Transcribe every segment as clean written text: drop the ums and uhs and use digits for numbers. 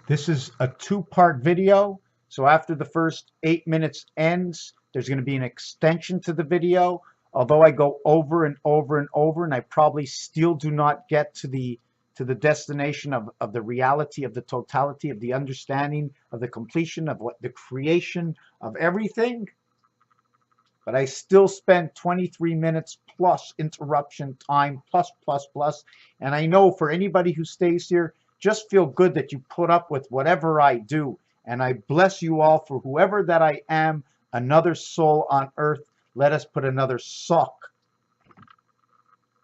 This is a two-part video. So after the first 8 minutes ends, there's going to be an extension to the video. Although I go over and over and over, and I probably still do not get to the destination of the reality of the totality of the understanding of the completion of what the creation of everything. But I still spent 23 minutes plus interruption time plus. And I know for anybody who stays here, just feel good that you put up with whatever I do. And I bless you all for whoever that I am, another soul on earth. Let us put another sock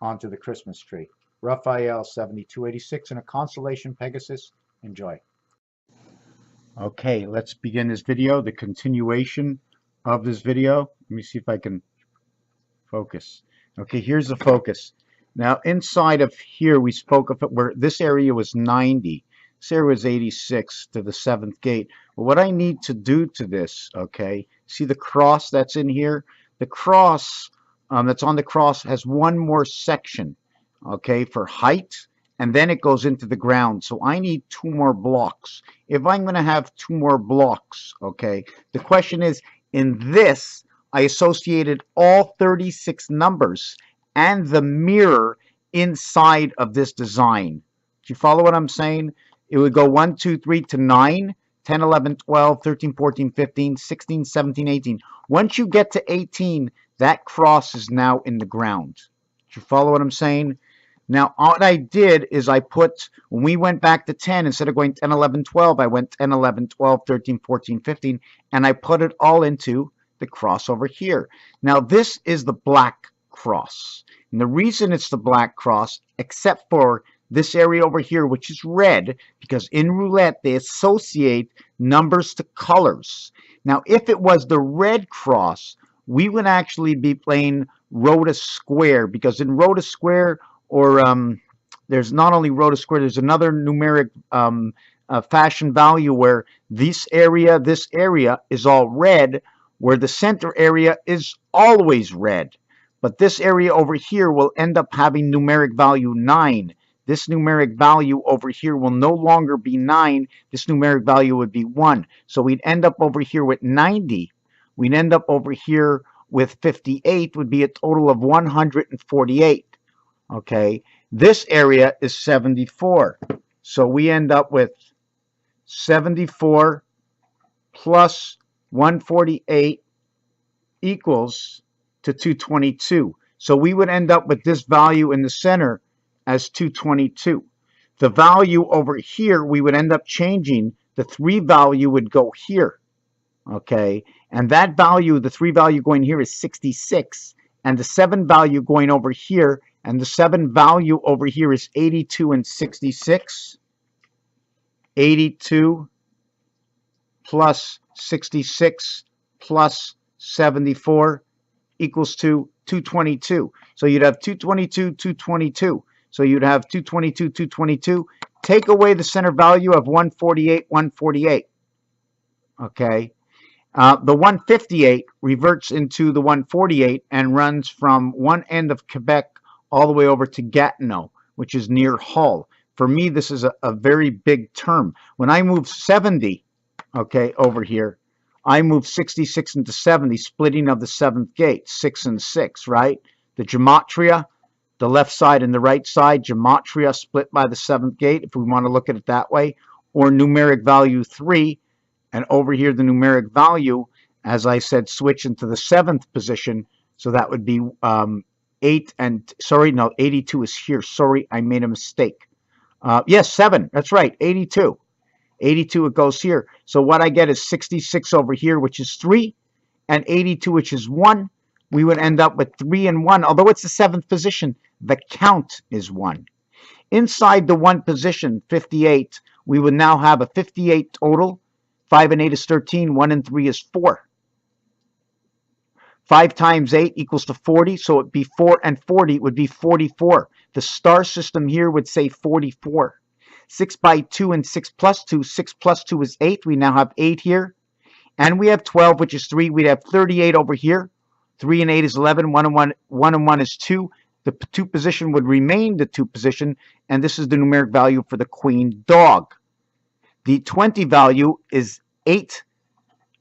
onto the Christmas tree. Raphael 7286 and a constellation Pegasus. Enjoy. Okay, let's begin this video, the continuation of this video. Let me see if I can focus. Okay, here's the focus. Now inside of here we spoke of it where this area was 90. This area was 86 to the 7th gate. Well, what I need to do to this, okay, see the cross that's in here? The cross that's on the cross has one more section, okay, for height, and then it goes into the ground. So I need 2 more blocks. If I'm going to have 2 more blocks, okay, the question is, in this, I associated all 36 numbers and the mirror inside of this design. Do you follow what I'm saying? It would go 1, 2, 3 to 9, 10, 11, 12, 13, 14, 15, 16, 17, 18. Once you get to 18, that cross is now in the ground. Do you follow what I'm saying? Now, what I did is I put, when we went back to 10, instead of going 10, 11, 12, I went 10, 11, 12, 13, 14, 15, and I put it all into the cross over here. Now, this is the black cross. And the reason it's the black cross, except for this area over here, which is red, because in roulette, they associate numbers to colors. Now, if it was the red cross, we would actually be playing Rota Square, because in Rota Square, or there's not only Rota Square, there's another numeric fashion value where this area is all red, where the center area is always red. But this area over here will end up having numeric value 9. This numeric value over here will no longer be 9. This numeric value would be 1. So we'd end up over here with 90. We'd end up over here with 58, would be a total of 148. Okay, this area is 74. So we end up with 74 plus 148 equals to 222. So we would end up with this value in the center as 222. The value over here, we would end up changing. The 3 value would go here. Okay, and that value, the 3 value going here is 66. And the 7 value going over here, and the 7 value over here is 82 and 66. 82 plus 66 plus 74 equals to 222. So you'd have 222, 222. So you'd have 222, 222. Take away the center value of 148, 148. Okay. The 158 reverts into the 148 and runs from one end of Quebec all the way over to Gatineau, which is near Hull. For me, this is a very big term. When I move 70, okay, over here, I move 66 into 70, splitting of the 7th gate, 6 and 6, right? The gematria, the left side and the right side, gematria split by the 7th gate, if we want to look at it that way, or numeric value 3, and over here the numeric value, as I said, switch into the 7th position, so that would be 8 and, sorry, no, 82 is here. Sorry, I made a mistake. Yes, 7, that's right, 82. 82, it goes here. So what I get is 66 over here, which is 3, and 82, which is 1. We would end up with 3 and 1. Although it's the 7th position, the count is 1. Inside the 1 position, 58, we would now have a 58 total. 5 and 8 is 13. 1 and 3 is 4. 5 times 8 equals to 40. So it would be 4 and 40 would be 44. The star system here would say 44. 6 by 2 and 6 plus 2. 6 plus 2 is 8. We now have 8 here. And we have 12, which is 3. We'd have 38 over here. 3 and 8 is 11. 1 and 1 is 2. The 2 position would remain the 2 position. And this is the numeric value for the queen dog. The 20 value is 8,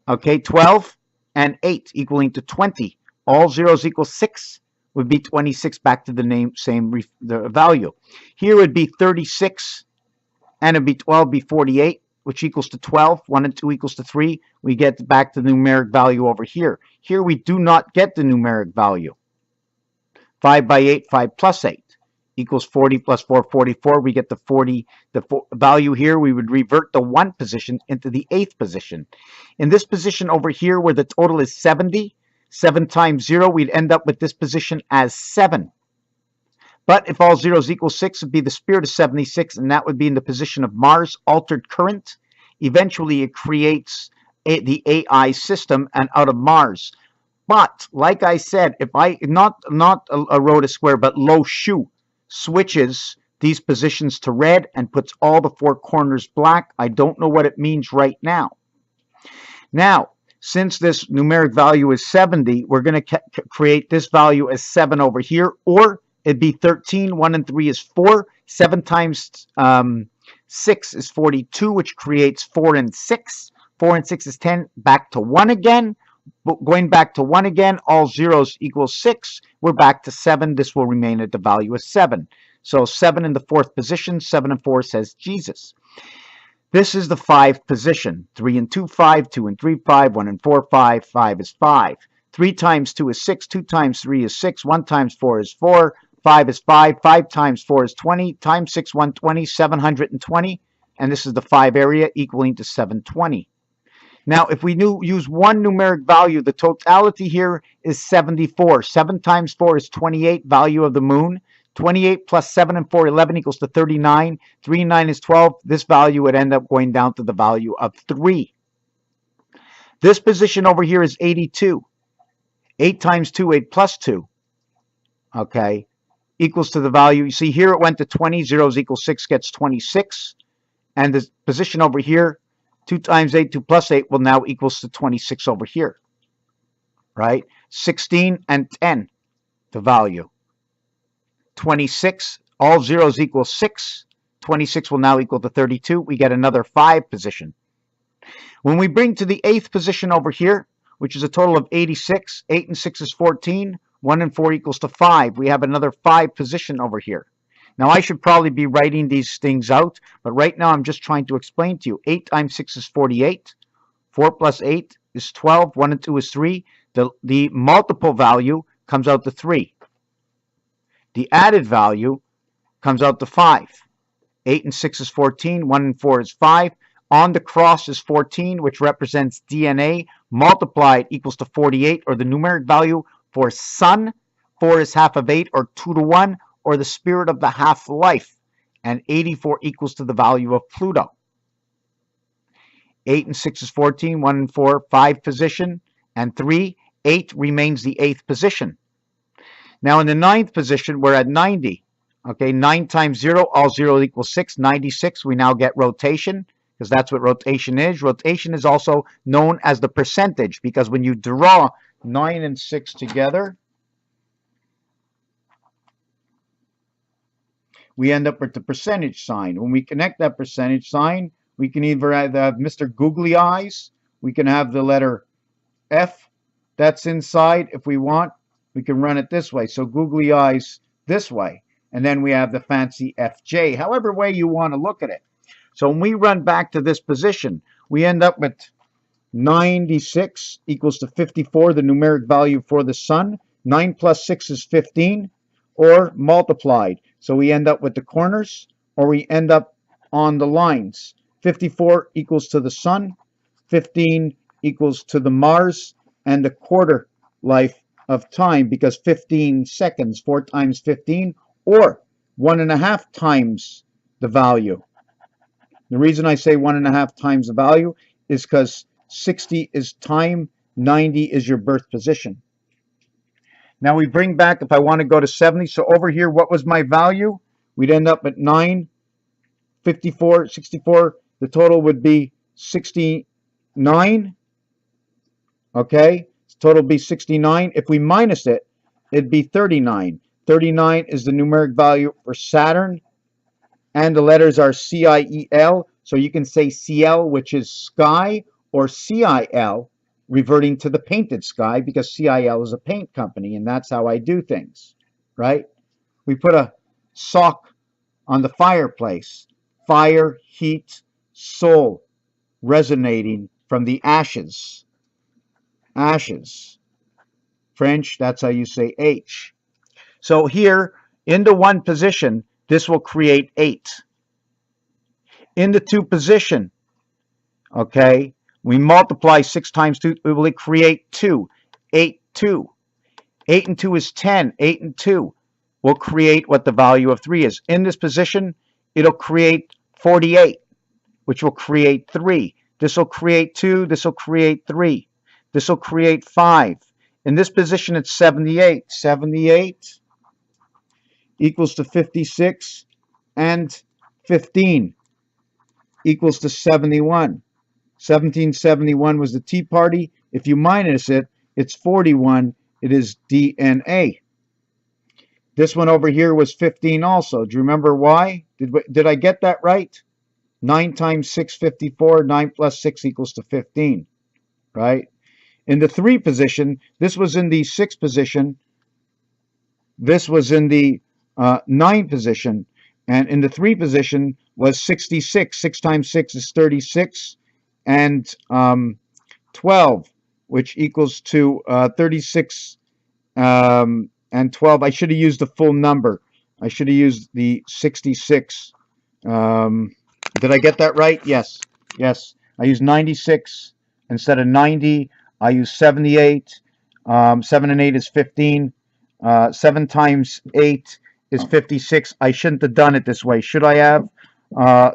okay, 12 and 8 equaling to 20. All zeros equal 6 would be 26 back to the the value. Here would be 36 and it'd be 12 be 48, which equals to 12. 1 and 2 equals to 3. We get back the numeric value over here. Here we do not get the numeric value. 5 by 8, 5 plus 8 equals 40 plus 4, 44. We get the 40, value here. We would revert the 1 position into the 8th position. In this position over here where the total is 70, 7 times 0, we'd end up with this position as 7. But if all zeros equal 6, it would be the spirit of 76, and that would be in the position of Mars, altered current. Eventually, it creates the AI system, and out of Mars. But, like I said, if I, not a row to square, but low shoe, switches these positions to red and puts all the 4 corners black, I don't know what it means right now. Now, since this numeric value is 70, we're going to create this value as 7 over here, or it'd be 13. 1 and 3 is 4. 7 times 6 is 42, which creates 4 and 6. 4 and 6 is 10. Back to 1 again. Going back to 1 again, all zeros equal 6. We're back to 7. This will remain at the value of 7. So 7 in the 4th position. 7 and 4 says Jesus. This is the 5th position. 3 and 2, 5. 2 and 3, 5. 1 and 4, 5. 5 is 5. 3 times 2 is 6. 2 times 3 is 6. 1 times 4 is 4. 5 is 5. 5 times 4 is 20. Times 6, 120. 720. And this is the 5 area equaling to 720. Now, if we use one numeric value, the totality here is 74. 7 times 4 is 28, value of the moon. 28 plus 7 and 4, 11 equals to 39. 3 and 9 is 12. This value would end up going down to the value of 3. This position over here is 82. 8 times 2, 8 plus 2, okay, equals to the value. You see here it went to 20. Zeros equal 6 gets 26. And the position over here, 2 times 8, 2 plus 8 will now equals to 26 over here, right? 16 and 10, the value. 26, all zeros equal 6. 26 will now equal to 32. We get another 5 position. When we bring to the 8th position over here, which is a total of 86, 8 and 6 is 14, 1 and 4 equals to 5. We have another 5 position over here. Now, I should probably be writing these things out, but right now I'm just trying to explain to you. 8 times 6 is 48. 4 plus 8 is 12. 1 and 2 is 3. The multiple value comes out to 3. The added value comes out to 5. 8 and 6 is 14. 1 and 4 is 5. On the cross is 14, which represents DNA. Multiplied equals to 48, or the numeric value for sun. 4 is half of 8, or 2 to 1. Or the spirit of the half-life, and 84 equals to the value of Pluto. 8 and 6 is 14, 1 and 4, 5 position, and 3, 8 remains the 8th position. Now in the 9th position, we're at 90. Okay, 9 times 0, all 0 equals 6, 96. We now get rotation, because that's what rotation is. Rotation is also known as the percentage, because when you draw 9 and 6 together, we end up with the percentage sign. When we connect that percentage sign, we can either have Mr. Googly Eyes, we can have the letter F that's inside if we want. We can run it this way. So Googly Eyes this way. And then we have the fancy FJ, however way you want to look at it. So when we run back to this position, we end up with 96 equals to 54, the numeric value for the sun. 9 plus 6 is 15, or multiplied. So we end up with the corners, or we end up on the lines. 54 equals to the sun, 15 equals to the Mars, and the quarter life of time, because 15 seconds, 4 times 15, or 1.5 times the value. The reason I say 1.5 times the value is because 60 is time, 90 is your birth position. Now we bring back, if I want to go to 70, so over here, what was my value? We'd end up at 9, 54, 64. The total would be 69. Okay, total would be 69. If we minus it, it'd be 39. 39 is the numeric value for Saturn, and the letters are CIEL. So you can say CL, which is sky, or CIL, reverting to the painted sky, because CIL is a paint company, and that's how I do things, right? We put a sock on the fireplace. Fire, heat, soul, resonating from the ashes. Ashes. French, that's how you say H. So here, into one position, this will create 8. In the 2 position, okay, we multiply 6 times 2, it will create 2. 8, 2. 8 and 2 is 10. 8 and 2 will create what the value of 3 is. In this position, it'll create 48, which will create 3. This will create 2. This will create 3. This will create 5. In this position, it's 78. 78 equals to 56, and 15 equals to 71. 1771 was the Tea Party. If you minus it, it's 41. It is DNA. This one over here was 15 also. Do you remember why? Did I get that right? 9 times 6, 54. 9 plus 6 equals to 15, right? In the 3 position, this was in the 6 position. This was in the 9 position. And in the 3 position was 66. 6 times 6 is 36. And 12, which equals to 36 and 12. I should have used the full number. I should have used the 66. Did I get that right? Yes. Yes. I used 96 instead of 90. I used 78. 7 and 8 is 15. 7 times 8 is 56. I shouldn't have done it this way. Should I have?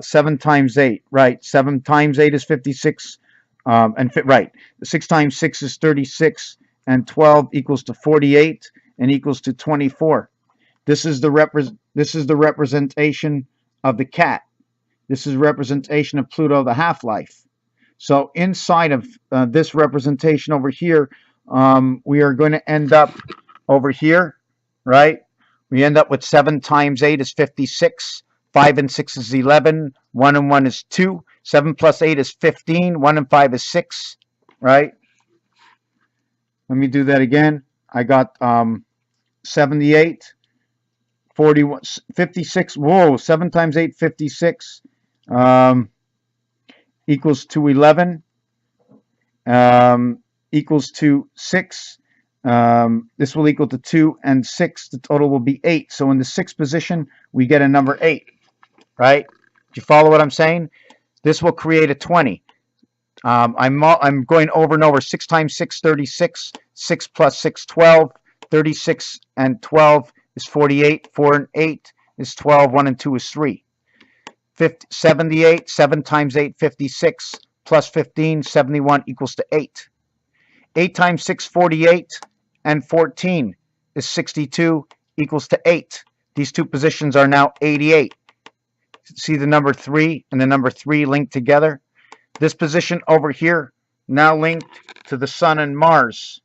7 times 8. Right. 7 times 8 is 56. Right. 6 times 6 is 36. And 12 equals to 48 and equals to 24. This is the representation of the cat. This is representation of Pluto, the half-life. So inside of this representation over here, we are going to end up over here, right? We end up with 7 times 8 is 56. 5 and 6 is 11. 1 and 1 is 2. 7 plus 8 is 15. 1 and 5 is 6, right? Let me do that again. I got 78, 41, 56. Whoa, 7 times 8, 56. Equals to 11. Equals to 6. This will equal to 2 and 6. The total will be 8. So in the 6th position, we get a number 8, right? Do you follow what I'm saying? This will create a 20. I'm going over and over. 6 times 6, 36. 6 plus 6, 12. 36 and 12 is 48. 4 and 8 is 12. 1 and 2 is 3. 78. 7 times 8, 56. Plus 15, 71 equals to 8. 8 times 6, 48. And 14 is 62 equals to 8. These 2 positions are now 88. See the number 3 and the number 3 linked together? This position over here now linked to the Sun and Mars.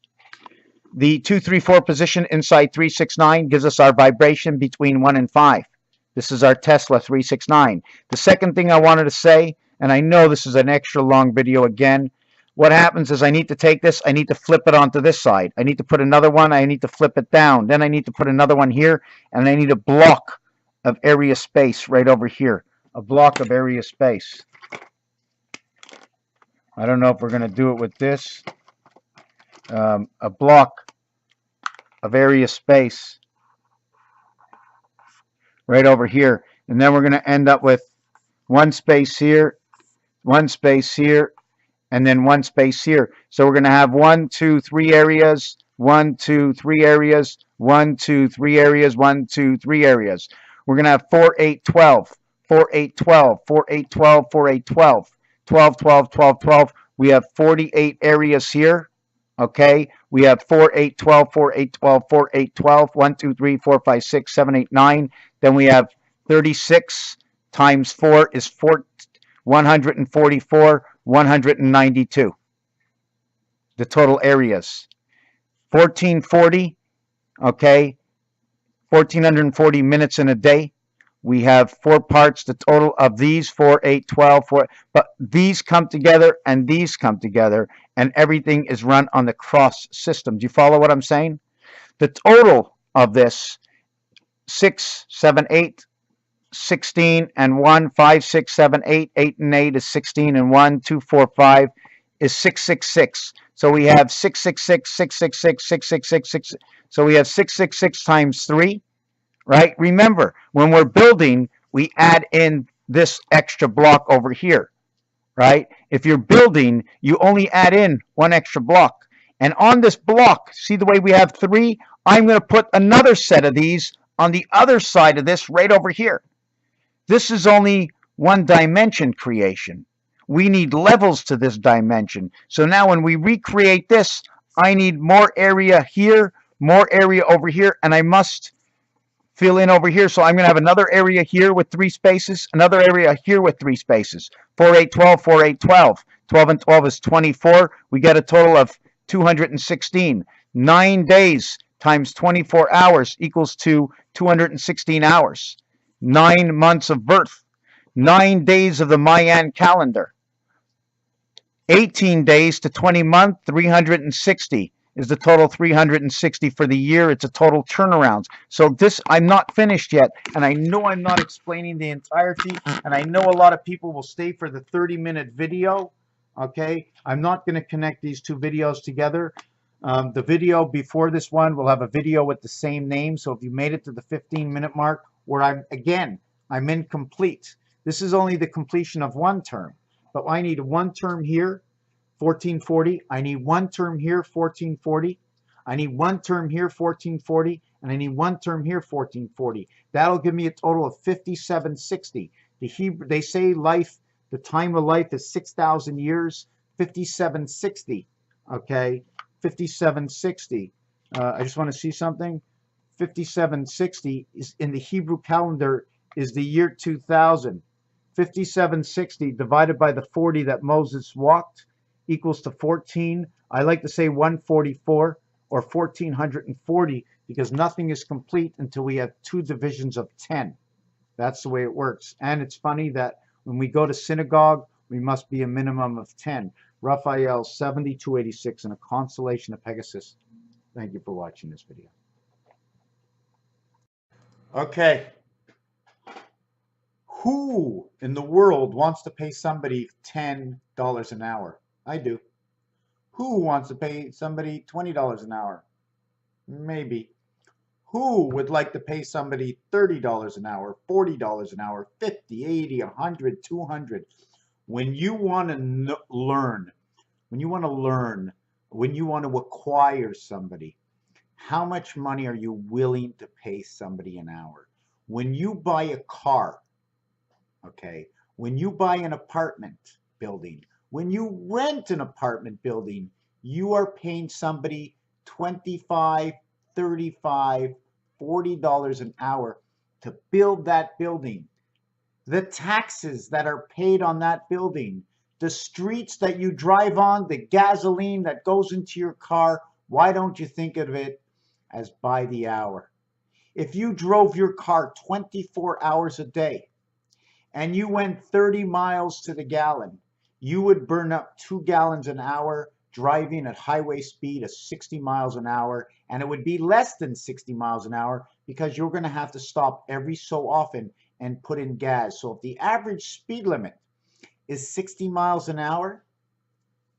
The 2, 3, 4 position inside 369 gives us our vibration between 1 and 5. This is our Tesla 369. The second thing I wanted to say, and I know this is an extra long video again, what happens is I need to take this, I need to flip it onto this side. I need to put another one, I need to flip it down. Then I need to put another one here, and I need a block of area space right over here. A block of area space. I don't know if we're going to do it with this. A block of area space right over here. And then we're going to end up with one space here, and then one space here. So we're going to have 1, 2, 3 areas, 1, 2, 3 areas, 1, 2, 3 areas, 1, 2, 3 areas. We're going to have 4, 8, 12, 4, 8, 12, 4, 8, 12, 4, 8, 12, 12, 12, 12, 12. We have 48 areas here. Okay, we have 4, 8, 12, 4, 8, 12, 4, 8, 12, 1, 2, 3, 4, 5, 6, 7, 8, 9. Then we have 36 times 4 is 144, 192. The total areas. 1440, okay, 1440 minutes in a day. We have 4 parts. The total of these 4, 8, 12, 4, but these come together and these come together, and everything is run on the cross system. Do you follow what I'm saying? The total of this 6, 7, 8, 16 and 1, 5, 6, 7, 8, 8 and 8 is 16 and 1, 2, 4, 5 is 666. So we have 666, 666, 666, 6. So we have 666 times 3, right? Remember, when we're building, we add in this extra block over here, right? If you're building, you only add in one extra block. And on this block, see the way we have 3? I'm going to put another set of these on the other side of this right over here. This is only one dimension creation. We need levels to this dimension. So now when we recreate this, I need more area here, more area over here, and I must fill in over here. So I'm going to have another area here with 3 spaces, another area here with 3 spaces. 4, 8, 12, 4, 8, 12. 12 and 12 is 24. We get a total of 216. 9 days times 24 hours equals to 216 hours. 9 months of birth. 9 days of the Mayan calendar. 18 days to 20 months, 360 is the total. 360 for the year. It's a total turnarounds. So this, I'm not finished yet, and I know I'm not explaining the entirety, and I know a lot of people will stay for the 30-minute video. Okay, I'm not going to connect these 2 videos together. The video before this one will have a video with the same name. So if you made it to the 15-minute mark, where I'm incomplete. This is only the completion of one term, but I need one term here, 1440. I need one term here, 1440. I need one term here, 1440, and I need one term here, 1440. That'll give me a total of 5760. They say life, the time of life is 6,000 years, 5760. Okay, 5760. I just want to see something. 5760 is in the Hebrew calendar is the year 2000. 5760 divided by the 40 that Moses walked equals to 14. I like to say 144 or 1440 because nothing is complete until we have 2 divisions of 10. That's the way it works. And it's funny that when we go to synagogue, we must be a minimum of 10. Raphael 7286 and a constellation of Pegasus. Thank you for watching this video. Okay. Who in the world wants to pay somebody $10 an hour? I do. Who wants to pay somebody $20 an hour? Maybe. Who would like to pay somebody $30 an hour, $40 an hour, 50, 80, 100, 200? When you want to learn, when you want to acquire somebody, how much money are you willing to pay somebody an hour? When you buy a car, okay, when you buy an apartment building, when you rent an apartment building, you are paying somebody $25, $35, $40 an hour to build that building. The taxes that are paid on that building, the streets that you drive on, the gasoline that goes into your car, why don't you think of it as by the hour? If you drove your car 24 hours a day and you went 30 miles to the gallon, you would burn up 2 gallons an hour driving at highway speed of 60 miles an hour, and it would be less than 60 miles an hour because you're going to have to stop every so often and put in gas. So if the average speed limit is 60 miles an hour,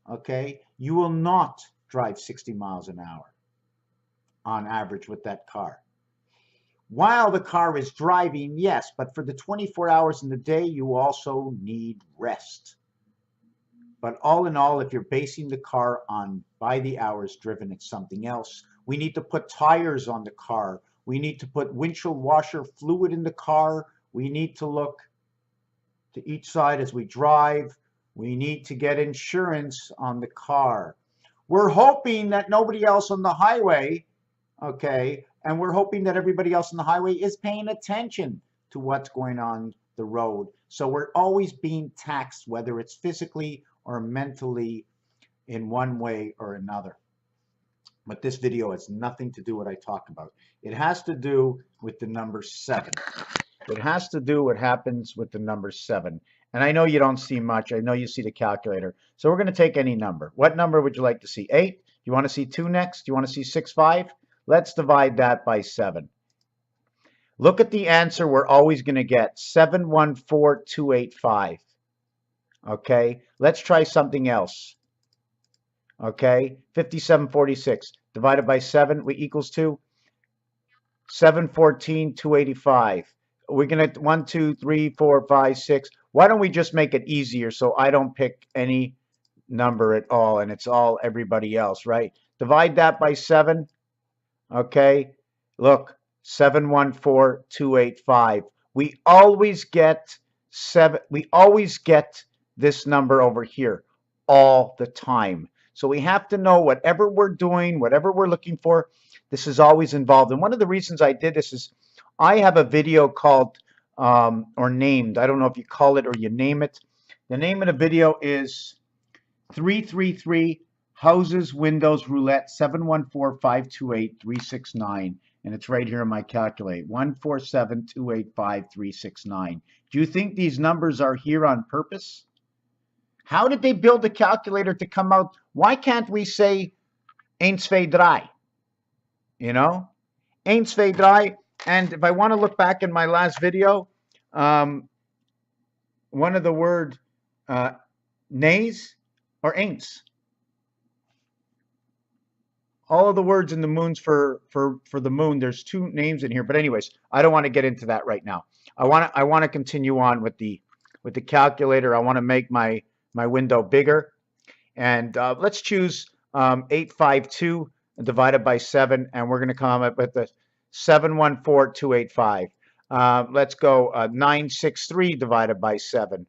okay, you will not drive 60 miles an hour on average with that car. While the car is driving, yes, but for the 24 hours in the day, you also need rest. But all in all, if you're basing the car on by the hours driven, it's something else. We need to put tires on the car. We need to put windshield washer fluid in the car. We need to look to each side as we drive. We need to get insurance on the car. We're hoping that nobody else on the highway, okay, and we're hoping that everybody else on the highway is paying attention to what's going on the road. So we're always being taxed, whether it's physically or mentally in one way or another. But this video has nothing to do with what I talk about. It has to do with the number 7. It has to do what happens with the number 7. And I know you don't see much. I know you see the calculator. So we're going to take any number. What number would you like to see? 8? You want to see 2 next? You want to see 6, 5? Let's divide that by 7. Look at the answer we're always going to get, 714285. Okay, let's try something else. Okay, 5746 divided by 7 we equals to 714,285. We're gonna 1, 2, 3, 4, 5, 6. Why don't we just make it easier so I don't pick any number at all and it's all everybody else, right? Divide that by 7. Okay, look, 714,285. We always get 7. We always get this number over here all the time. So we have to know whatever we're doing, whatever we're looking for, this is always involved. And one of the reasons I did this is I have a video called or named, I don't know if you call it or you name it. The name of the video is 333 Houses Windows Roulette 714-528-369. And it's right here in my calculate, 147-285-369. Do you think these numbers are here on purpose? How did they build the calculator to come out? Why can't we say 1, 2, 3? You know, 1, 2, 3. And if I want to look back in my last video, one of the word nays or ain'ts. All of the words in the moons for the moon, there's 2 names in here. But anyways, I don't want to get into that right now. I want to continue on with the calculator. I want to make my window bigger. And let's choose 852 divided by 7, and we're going to come up with the 714,285. Let's go 963 divided by 7,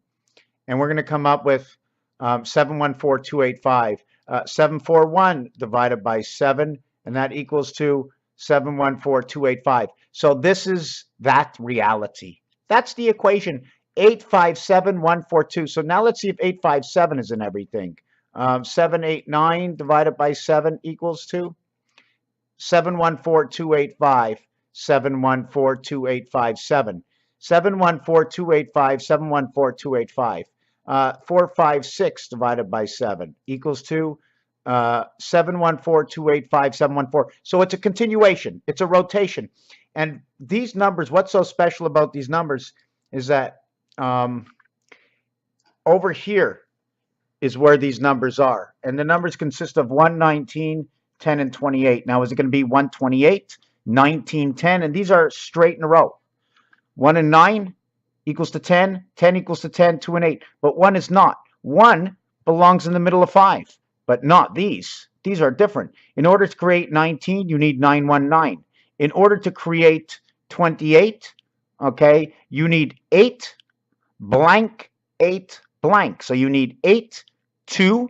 and we're going to come up with 714,285. 741 divided by 7, and that equals to 714,285. So this is that reality. That's the equation, 857,142. So now let's see if 857 is in everything. 789 divided by 7 equals to 714,285. 714,285. 714,285. 714,285. 456 divided by 7 equals to 714,285, 714. So it's a continuation. It's a rotation. And these numbers, what's so special about these numbers is that over here is where these numbers are. And the numbers consist of 1, 19, 10, and 28. Now, is it going to be 128, 19, 10? And these are straight in a row. 1 and 9 equals to 10, 10 equals to 10, 2 and 8. But 1 is not. 1 belongs in the middle of 5, but not these. These are different. In order to create 19, you need 919. In order to create 28, okay, you need 8 blank, 8 blank. So you need 8, 2,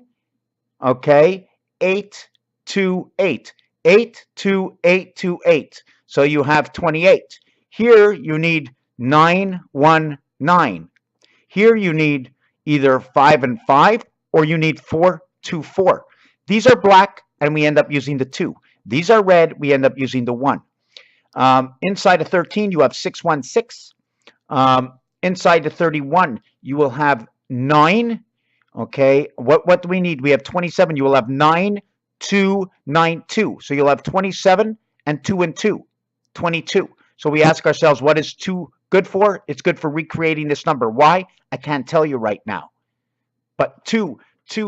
okay, 8, 2, 8. 8, 2, 8, 2, 8. So you have 28. Here you need 9, 1, 9. Here you need either 5 and 5, or you need 4, 2, 4. These are black, and we end up using the 2. These are red, we end up using the 1. Inside of 13, you have 6, 1, 6. Inside of 31, you will have 9. Okay, what do we need? We have 27. You will have 9, 2, 9, 2. So you'll have 27 and 2 and 2, 22. So we ask ourselves, what is 2 good for? It's good for recreating this number. Why? I can't tell you right now. But 2,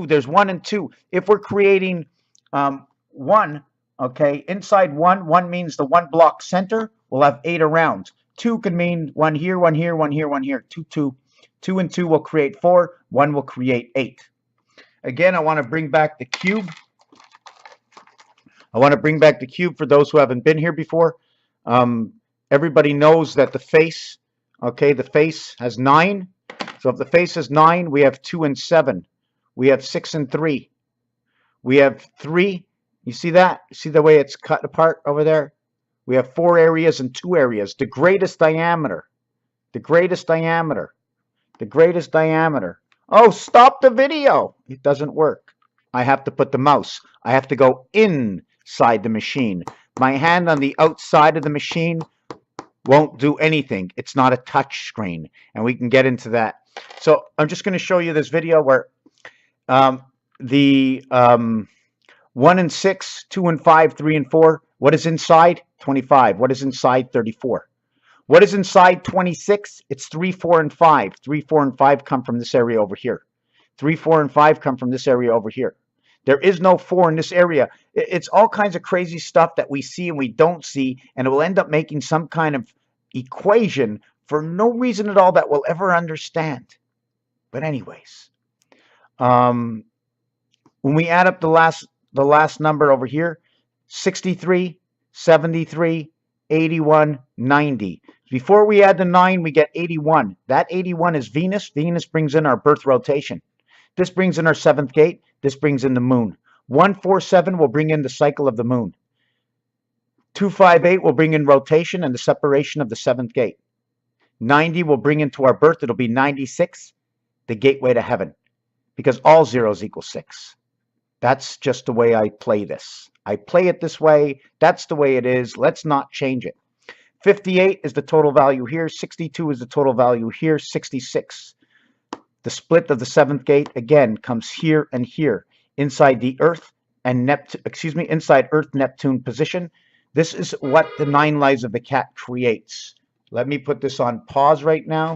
there's 1 and 2. If we're creating 1, okay, inside 1 means the 1 block center will have 8 around. 2 can mean 1 here, 1 here, 1 here, 1 here. 2, 2. 2 and 2 will create 4. 1 will create 8. Again, I want to bring back the cube. I want to bring back the cube for those who haven't been here before. Everybody knows that the face, okay, the face has 9. So if the face is 9, we have 2 and 7. We have 6 and 3. We have 3. You see that? See the way it's cut apart over there? We have 4 areas and 2 areas. The greatest diameter. The greatest diameter. The greatest diameter. Oh, stop the video. It doesn't work. I have to put the mouse. I have to go inside the machine. My hand on the outside of the machine won't do anything. It's not a touch screen, and we can get into that. So I'm just going to show you this video where the 1 and 6, 2 and 5, 3 and 4, what is inside? 25. What is inside? 34. What is inside 26? It's 3, 4, and 5. 3, 4, and 5 come from this area over here. 3, 4, and 5 come from this area over here. There is no 4 in this area. It's all kinds of crazy stuff that we see and we don't see, and it will end up making some kind of equation for no reason at all that we'll ever understand. But anyways, when we add up the last number over here, 63, 73, 81, 90. Before we add the 9, we get 81. That 81 is Venus. Venus brings in our birth rotation. This brings in our 7th gate. This brings in the moon. 147 will bring in the cycle of the moon. 258 will bring in rotation and the separation of the 7th gate. 90 will bring into our birth. It'll be 96, the gateway to heaven, because all zeros equal 6. That's just the way I play this. I play it this way. That's the way it is. Let's not change it. 58 is the total value here. 62 is the total value here. 66. The split of the 7th gate again comes here and here inside the Earth and inside Earth-Neptune position. This is what the 9 lives of the cat creates. Let me put this on pause right now.